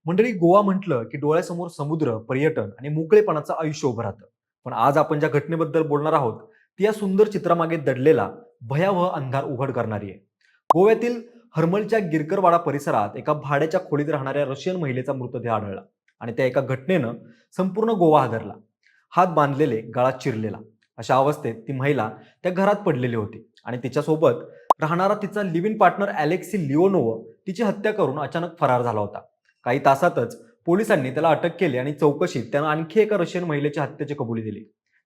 मंडळी, गोवा म्हटलं की डोळ्यासमोर समुद्र, पर्यटन आणि मोकळेपणाचं आयुष्य उभं राहतं. पण आज आपण ज्या घटनेबद्दल बोलणार आहोत ती या सुंदर चित्रामागे दडलेला भयावह अंधार उघड करणारी आहे. गोव्यातील हरमलच्या गिरकरवाडा परिसरात एका भाड्याच्या खोलीत राहणाऱ्या रशियन महिलेचा मृतदेह आढळला आणि त्या एका घटनेनं संपूर्ण गोवा हादरला. हात बांधलेले, गळा चिरलेला, अशा अवस्थेत ती महिला त्या घरात पडलेली होती आणि तिच्यासोबत राहणारा तिचा live in partner Alexei Leonov तिची हत्या करून अचानक फरार झाला होता. काही तासातच पोलिसांनी त्याला अटक केली आणि चौकशीत त्यानं आणखी एका रशियन महिलेच्या हत्येची कबुली दिली.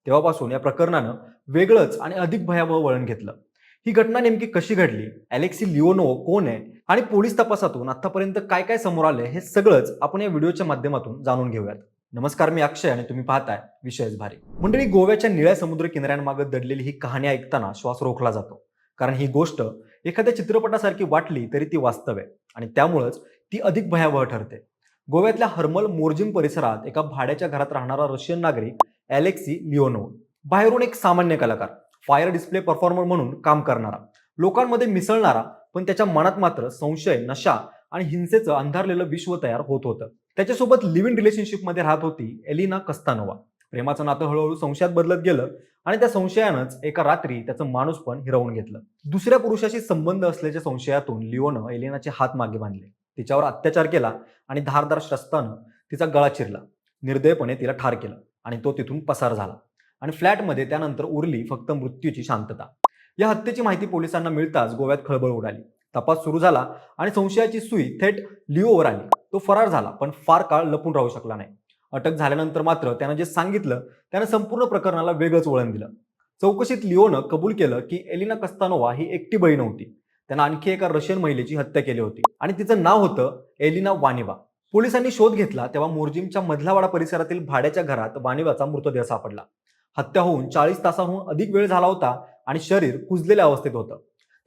तेव्हापासून या प्रकरणानं वेगळंच आणि अधिक भयावह वळण घेतलं. ही घटना नेमकी कशी घडली, अलेक्सी लिओनोव कोण आहे आणि पोलीस तपासातून आतापर्यंत काय काय समोर आले, हे सगळंच आपण या व्हिडिओच्या माध्यमातून जाणून घेऊयात. नमस्कार, मी अक्षय आणि तुम्ही पाहताय विषयच भारी. मंडळी, गोव्याच्या निळ्या समुद्र किनाऱ्यांमागे दडलेली ही कहाणी ऐकताना श्वास रोखला जातो. कारण ही गोष्ट एखाद्या चित्रपटासारखी वाटली तरी ती वास्तव आहे आणि त्यामुळेच ती अधिक भयावह ठरते. गोव्यातल्या हर्मल मोर्जिम परिसरात एका भाड्याच्या घरात राहणारा रशियन नागरिक अलेक्सी लिओनोव, बाहेरून एक सामान्य कलाकार, फायर डिस्प्ले परफॉर्मर म्हणून काम करणारा, लोकांमध्ये मिसळणारा, पण त्याच्या मनात मात्र संशय, नशा आणि हिंसेचं अंधारलेलं विश्व तयार होत होतं. त्याच्यासोबत लिव्ह इन रिलेशनशिपमध्ये राहत होती एलिना कस्तानोवा. प्रेमाचं नातं हळूहळू संशयात बदलत गेलं आणि त्या संशयानंच एका रात्री त्याचं माणूसपण हिरावून घेतलं. दुसऱ्या पुरुषाशी संबंध असल्याच्या संशयातून लिओनं एलिनाचे हात मागे बांधले, तिच्यावर अत्याचार केला आणि धारदार शस्त्रानं तिचा गळा चिरला. निर्दयपणे तिला ठार केलं आणि तो तिथून पसार झाला आणि फ्लॅटमध्ये त्यानंतर उरली फक्त मृत्यूची शांतता. या हत्येची माहिती पोलिसांना मिळताच गोव्यात खळबळ उडाली. तपास सुरू झाला आणि संशयाची सुई थेट लिओवर आली. तो फरार झाला, पण फार काळ लपून राहू शकला नाही. अटक झाल्यानंतर मात्र त्यानं जे सांगितलं त्यानं संपूर्ण प्रकरणाला वेगळंच वळण दिलं. चौकशीत लिओनं कबूल केलं की एलिना कस्तानोवा ही एकटी बळी नव्हती. त्यानं आणखी एका रशियन महिलेची हत्या केली होती आणि तिचं नाव होतं एलिना वानिवा. पोलिसांनी शोध घेतला तेव्हा मोर्जिमच्या मधलावाडा परिसरातील भाड्याच्या घरात वानिवाचा मृतदेह सापडला. हत्या होऊन 40 तासांहून अधिक वेळ झाला होता आणि शरीर कुजलेल्या अवस्थेत होतं.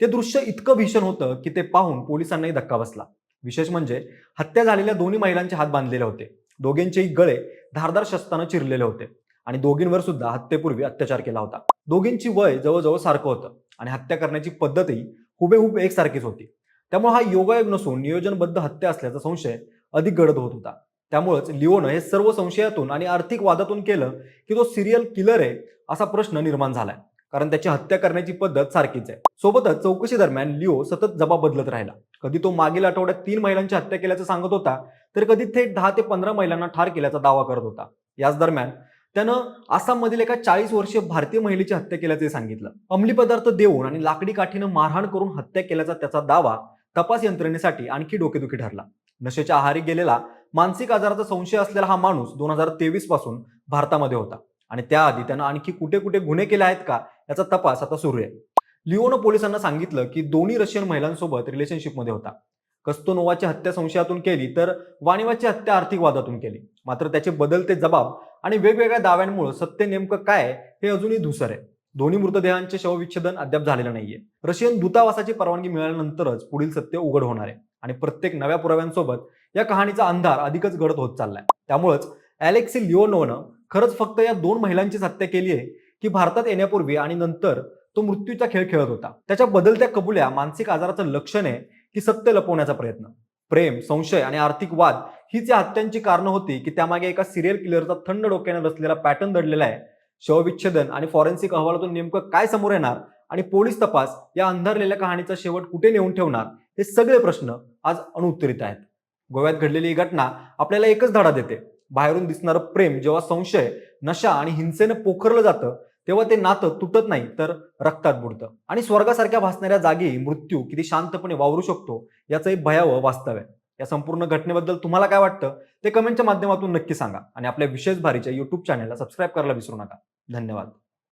ते दृश्य इतकं भीषण होतं की ते पाहून पोलिसांनाही धक्का बसला. विशेष म्हणजे हत्या झालेल्या दोन्ही महिलांचे हात बांधलेले होते. दोघींचेही गळे धारदार शस्त्रानं चिरलेले होते आणि दोघींवर सुद्धा हत्येपूर्वी अत्याचार केला होता. दोघींची वय जवळजवळ सारखं होतं आणि हत्या करण्याची पद्धतही हुबेहूब एकसारखीच होती. त्यामुळे हा योगायोग नसून नियोजनबद्ध हत्या असल्याचा संशय अधिक गडद होत होता. त्यामुळेच लिओनं हे सर्व संशयातून आणि आर्थिक वादातून केलं की तो सिरियल किलर आहे असा प्रश्न निर्माण झालाय, कारण त्याची हत्या करण्याची पद्धत सारखीच आहे. सोबतच चौकशी दरम्यान लिओ सतत जबाब बदलत राहिला. कधी तो मागील आठवड्यात 3 महिलांची हत्या केल्याचं सांगत होता, तर कधी थेट 10 ते 15 महिलांना ठार केल्याचा दावा करत होता. याच दरम्यान त्यानं आसाममधील एका 40 वर्षीय भारतीय महिलेची हत्या केल्याचे सांगितलं. अंमली पदार्थ देऊन आणि लाकडी काठीनं मारहाण करून हत्या केल्याचा त्याचा दावा तपास यंत्रणेसाठी आणखी डोकेदुखी ठरला. नशेच्या आहारी गेलेला, मानसिक आजाराचा संशय असलेला हा माणूस 2023 पासून भारतामध्ये होता आणि त्याआधी त्यानं आणखी कुठे कुठे गुन्हे केले आहेत का याचा तपास आता सुरू आहे. लिओनं पोलिसांना सांगितलं की दोन्ही रशियन महिलांसोबत रिलेशनशिपमध्ये होता. कस्तोनोवाची हत्या संशयातून केली तर वानिवाची हत्या आर्थिक वादातून केली. मात्र त्याचे बदलते जबाब आणि वेगवेगळ्या दाव्यांमुळे सत्य नेमकं काय हे अजूनही धुसर आहे. दोन्ही मृतदेहांचे शवविच्छेदन अद्याप झालेलं नाहीये. रशियन दूतावासाची परवानगी मिळाल्यानंतरच पुढील सत्य उघड होणार आहे आणि प्रत्येक नव्या पुराव्यांसोबत या कहाणीचा अंधार अधिकच गडद होत चाललाय. त्यामुळेच अलेक्सी लिओनोवनं खरंच फक्त या 2 महिलांचीच हत्या केली आहे की भारतात येण्यापूर्वी आणि नंतर तो मृत्यूचा खेळ खेळत होता? त्याच्या बदलत्या कबुल्या मानसिक आजाराचं लक्षण आहे की सत्य लपवण्याचा प्रयत्न? प्रेम, संशय आणि आर्थिक वाद हीच या हत्यांची कारणं होती की त्यामागे एका सिरियल किलरचा थंड डोक्याने रचलेला पॅटर्न दडलेला आहे? शवविच्छेदन आणि फॉरेन्सिक अहवालातून नेमकं काय समोर येणार आणि पोलीस तपास या अंधारलेल्या कहाणीचा शेवट कुठे नेऊन ठेवणार, हे सगळे प्रश्न आज अनुत्तरित आहेत. गोव्यात घडलेली ही घटना आपल्याला एकच धडा देते: बाहेरून दिसणारं प्रेम जेव्हा संशय, नशा आणि हिंसेनं पोखरलं जातं तेव्हा ते नातं तुटत नाही तर रक्तात बुडतं आणि स्वर्गासारख्या भासणाऱ्या जागी मृत्यू किती शांतपणे वावरू शकतो याचं एक भयावह वास्तव आहे. या संपूर्ण घटनेबद्दल तुम्हाला काय वाटतं ते कमेंटच्या माध्यमातून नक्की सांगा आणि आपल्या विशेष भारीच्या YouTube चॅनलला सबस्क्राईब करायला विसरू नका. धन्यवाद.